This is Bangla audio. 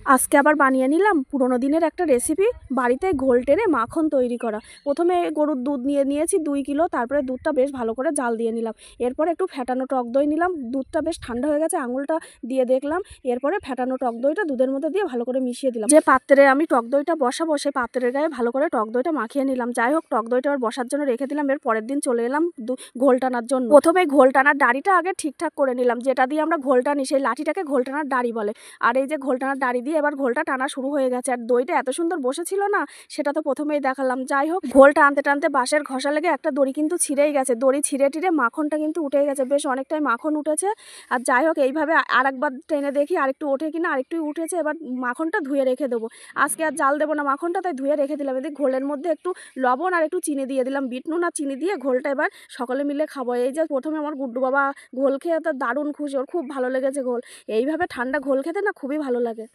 আজকে আবার বানিয়ে নিলাম পুরোনো দিনের একটা রেসিপি, বাড়িতে ঘোল টেনে মাখন তৈরি করা। প্রথমে গরুর দুধ নিয়েছি 2 কিলো, তারপরে দুধটা বেশ ভালো করে জাল দিয়ে নিলাম। এরপরে একটু ফ্যাটানো টক দই নিলাম, দুধটা বেশ ঠান্ডা হয়ে গেছে, আঙুলটা দিয়ে দেখলাম। এরপরে ফ্যাটানো টক দইটা দুধের মধ্যে দিয়ে ভালো করে মিশিয়ে দিলাম। যে পাত্রে আমি টক দইটা বসাবো সেই পাত্রের গায়ে ভালো করে টক দইটা মাখিয়ে নিলাম। যাই হোক, টক দইটা আবার বসার জন্য রেখে দিলাম। এর পরের দিন চলে এলাম ঘোল টানার জন্য। প্রথমে ঘোল টানার ডাড়িটা আগে ঠিকঠাক করে নিলাম, যেটা দিয়ে আমরা ঘোল টানি সেই লাঠিটাকে ঘোল টানার ডাড়ি বলে। আর এই যে ঘোল টানার ডাড়ি দিয়ে এবার ঘোলটা টানা শুরু হয়ে গেছে। আর দইটা এত সুন্দর বসেছিল না, সেটা তো প্রথমেই দেখালাম। যাই হোক, ঘোল টানতে টানতে বাঁশের ঘষা লেগে একটা দড়ি কিন্তু ছিঁড়েই গেছে। দড়ি ছিঁড়ে টিড়ে মাখনটা কিন্তু উঠে গেছে, বেশ অনেকটাই মাখন উঠেছে। আর যাই হোক, এইভাবে আরেকবার টেনে দেখি আরেকটু ওঠে কিনা। আরেকটু উঠেছে, এবার মাখনটা ধুয়ে রেখে দেবো। আজকে আর জাল দেবো না মাখনটা, তাই ধুয়ে রেখে দিলাম। এদিকে ঘোলের মধ্যে একটু লবণ আর একটু চিনি দিয়ে দিলাম, বিট নুন আর চিনি দিয়ে ঘোলটা এবার সকলে মিলে খাবো। এই যে প্রথমে আমার গুড্ডু বাবা ঘোল খেয়ে তো দারুণ খুশি, ওর খুব ভালো লেগেছে ঘোল। এইভাবে ঠান্ডা ঘোল খেতে না খুবই ভালো লাগে।